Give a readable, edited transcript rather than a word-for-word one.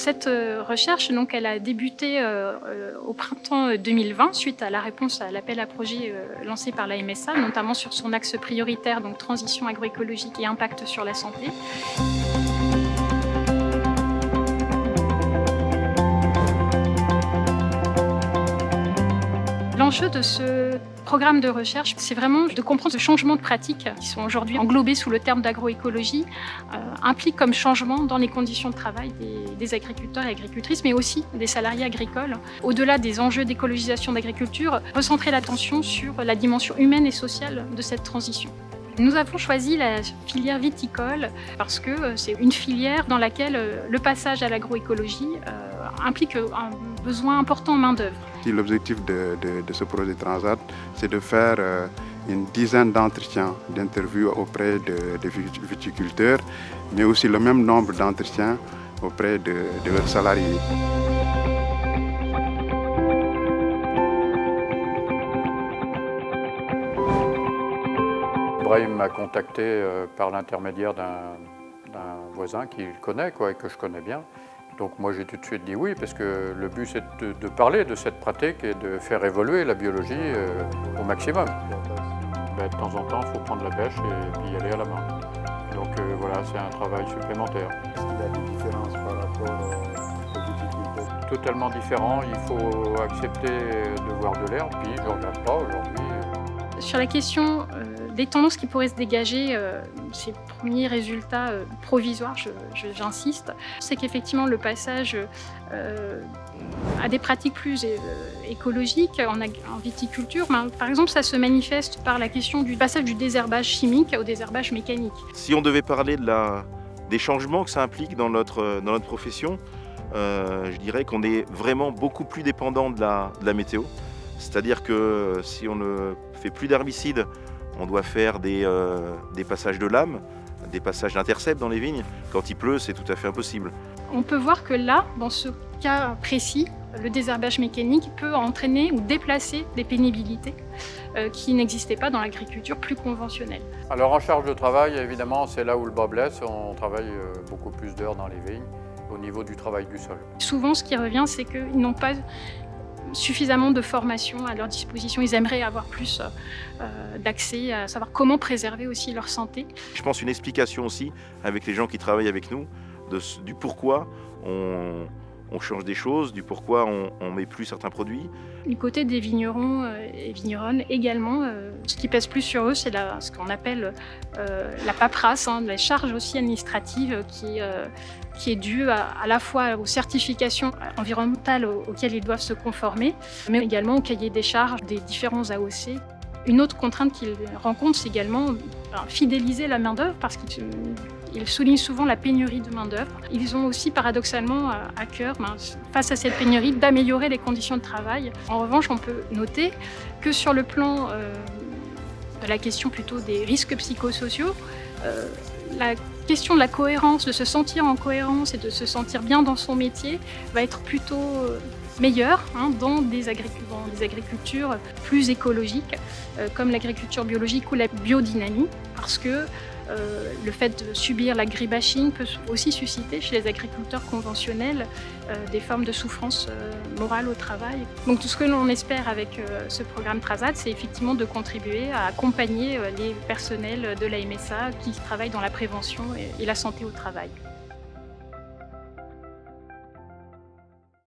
Cette recherche, donc, elle a débuté au printemps 2020 suite à la réponse à l'appel à projet lancé par la MSA, notamment sur son axe prioritaire, donc transition agroécologique et impact sur la santé. L'enjeu de ce programme de recherche, c'est vraiment de comprendre ce changement de pratiques qui sont aujourd'hui englobés sous le terme d'agroécologie, implique comme changement dans les conditions de travail des agriculteurs et agricultrices, mais aussi des salariés agricoles. Au-delà des enjeux d'écologisation d'agriculture, recentrer l'attention sur la dimension humaine et sociale de cette transition. Nous avons choisi la filière viticole parce que c'est une filière dans laquelle le passage à l'agroécologie implique un besoin important en main-d'œuvre. L'objectif de ce projet Transat, c'est de faire une dizaine d'entretiens, d'interviews auprès des viticulteurs, mais aussi le même nombre d'entretiens auprès de leurs salariés. Brahim m'a contacté par l'intermédiaire d'un voisin qu'il connaît et que je connais bien. Donc moi j'ai tout de suite dit oui, parce que le but c'est de parler de cette pratique et de faire évoluer la biologie au maximum. De temps en temps, il faut prendre la bêche et puis y aller à la main. Donc voilà, c'est un travail supplémentaire. Est-ce qu'il y a des différences par rapport aux viticulteurs? Totalement différent, il faut accepter de voir de l'herbe, puis je ne regarde pas aujourd'hui. Sur la question des tendances qui pourraient se dégager, ces premiers résultats provisoires, j'insiste, c'est qu'effectivement le passage à des pratiques plus écologiques en viticulture, par exemple, ça se manifeste par la question du passage du désherbage chimique au désherbage mécanique. Si on devait parler des changements que ça implique dans notre profession, je dirais qu'on est vraiment beaucoup plus dépendant de la météo. C'est-à-dire que si on ne fait plus d'herbicides, on doit faire des passages de lames, des passages d'intercept dans les vignes. Quand il pleut, c'est tout à fait impossible. On peut voir que là, dans ce cas précis, le désherbage mécanique peut entraîner ou déplacer des pénibilités qui n'existaient pas dans l'agriculture plus conventionnelle. Alors en charge de travail, évidemment, c'est là où le bas blesse. On travaille beaucoup plus d'heures dans les vignes au niveau du travail du sol. Souvent, ce qui revient, c'est qu'ils n'ont pas suffisamment de formation à leur disposition. Ils aimeraient avoir plus d'accès à savoir comment préserver aussi leur santé. Je pense une explication aussi avec les gens qui travaillent avec nous du pourquoi on change des choses, du pourquoi on met plus certains produits. Du côté des vignerons et vigneronnes également, ce qui pèse plus sur eux, c'est ce qu'on appelle la paperasse, la charge aussi administrative qui est due à la fois aux certifications environnementales auxquelles ils doivent se conformer, mais également au cahier des charges des différents AOC. Une autre contrainte qu'ils rencontrent, c'est également fidéliser la main-d'œuvre parce qu'ils soulignent souvent la pénurie de main-d'œuvre. Ils ont aussi paradoxalement à cœur, face à cette pénurie, d'améliorer les conditions de travail. En revanche, on peut noter que sur le plan de la question plutôt des risques psychosociaux, la question de la cohérence, de se sentir en cohérence et de se sentir bien dans son métier va être plutôt meilleure dans des agricultures plus écologiques, comme l'agriculture biologique ou la biodynamie, parce que le fait de subir l'agribashing peut aussi susciter chez les agriculteurs conventionnels des formes de souffrance morale au travail. Donc tout ce que l'on espère avec ce programme Transat, c'est effectivement de contribuer à accompagner les personnels de la MSA qui travaillent dans la prévention et la santé au travail.